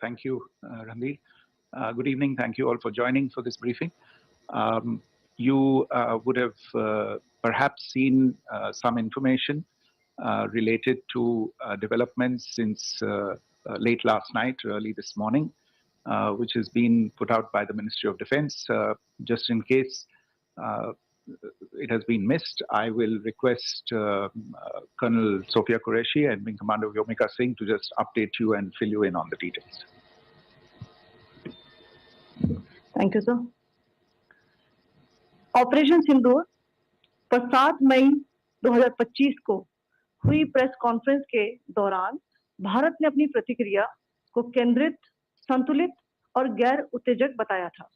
Thank you, Ranveer. Good evening. Thank you all for joining for this briefing. You would have perhaps seen some information related to developments since late last night, early this morning, which has been put out by the Ministry of Defense. Just in case it has been missed, I will request Colonel Sophia Qureshi and Wing Commander Vyomika Singh to just update you and fill you in on the details. Thank you, sir. Operation Sindoor पर 7 मई 2025 को हुई press conference के दौरान भारत ने अपनी प्रतिक्रिया को केंद्रित, संतुलित और गैर उत्तेजक बताया था।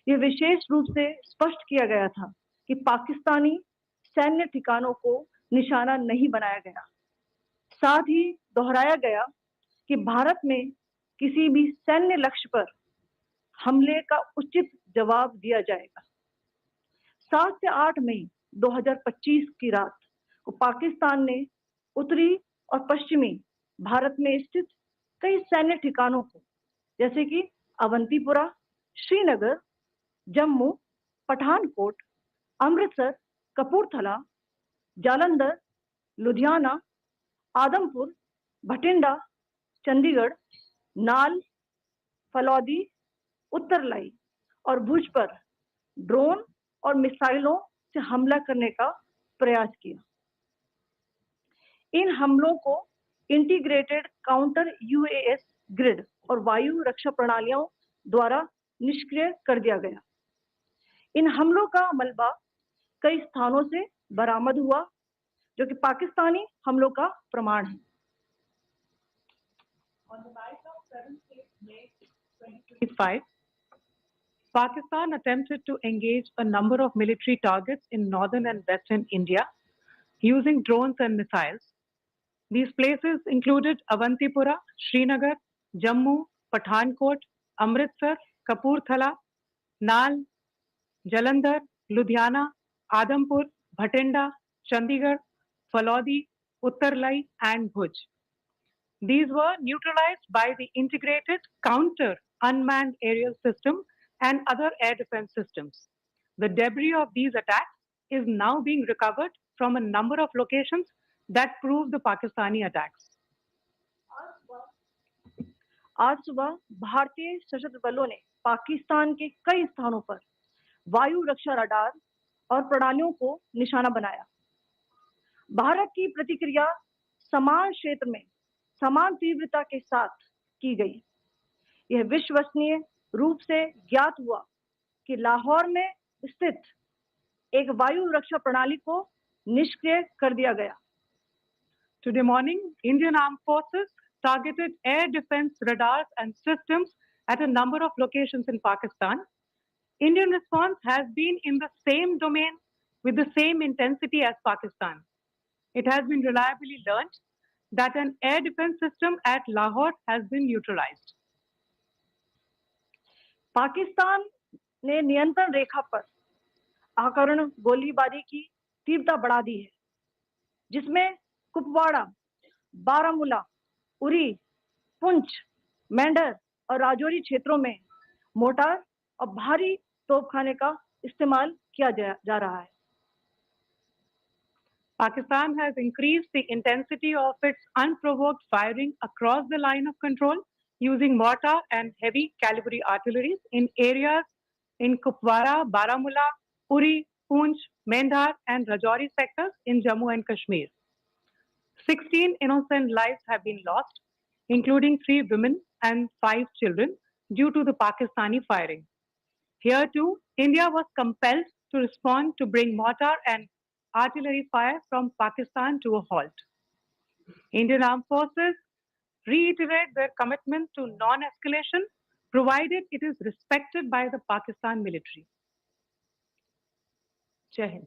यह विशेष रूप से स्पष्ट किया गया था कि पाकिस्तानी सैन्य ठिकानों को निशाना नहीं बनाया गया। साथ ही दोहराया गया कि भारत में किसी भी सैन्य लक्ष्य पर हमले का उचित जवाब दिया जाएगा। 7 से 8 मई 2025 की रात को पाकिस्तान ने उत्तरी और पश्चिमी भारत में स्थित कई सैन्य ठिकानों को, जैसे कि अवंतीपुरा, श्रीनगर, जम्मू, पठानकोट, अमृतसर, कपूरथला, जालंधर, लुधियाना, आदमपुर, भटिंडा, चंडीगढ़, नाल, फलौदी, उत्तरलाई और भुज पर ड्रोन और मिसाइलों से हमला करने का प्रयास किया। इन हमलों को इंटीग्रेटेड काउंटर यूएस ग्रिड और वायु रक्षा प्रणालियों द्वारा निष्क्रिय कर दिया गया। इन हमलों का मलबा कई स्थानों से बरामद हुआ, जो कि पाकिस्तानी हमलों का प्रमाण है। On the night of 7th May 2025, Pakistan attempted to engage a number of military targets in northern and western India using drones and missiles. These places included Avantipura, Srinagar, Jammu, Pathankot, Amritsar, Kapurthala, Nal, Jalandhar, Ludhiana, Adampur, Bhatinda, Chandigarh, Falodi, Uttarlai, and Bhuj. These were neutralized by the integrated counter unmanned aerial system and other air defense systems. The debris of these attacks is now being recovered from a number of locations that prove the Pakistani attacks. आज सुबह भारतीय सशस्त्र बलों ने पाकिस्तान के कई स्थानों पर वायु रक्षा रडार और प्रणालियों को निशाना बनाया। भारत की प्रतिक्रिया समान क्षेत्र में समान तीव्रता के साथ की गई। यह विश्वसनीय रूप से ज्ञात हुआ कि लाहौर में स्थित एक वायु रक्षा प्रणाली को निष्क्रिय कर दिया गया। Today morning, Indian Armed Forces targeted air defense radars and systems at a number of locations in Pakistan. Indian response has been in the same domain with the same intensity as Pakistan. It has been reliably learned that an air defense system at Lahore has been neutralized. Pakistan ने नियंत्रण रेखा पर आकरण गोलीबारी की तीव्रता बढ़ा दी है, जिसमें कुपवाड़ा, बारामूला, उरी, पुंछ, मेंढर और राजौरी क्षेत्रों में मोर्टार और भारी तोपखाने का इस्तेमाल किया जा रहा है। Pakistan has increased the intensity of its unprovoked firing across the line of control using mortar and heavy calibre artillery in areas in Kupwara, Baramulla, Uri, Poonch, Mendhar and Rajouri sectors in Jammu and Kashmir. 16 innocent lives have been lost, including 3 women and 5 children, due to the Pakistani firing. Here too, India was compelled to respond to bring mortar and artillery fire from Pakistan to a halt. Indian Armed Forces reiterate their commitment to non-escalation, provided it is respected by the Pakistan military. Jai Hind.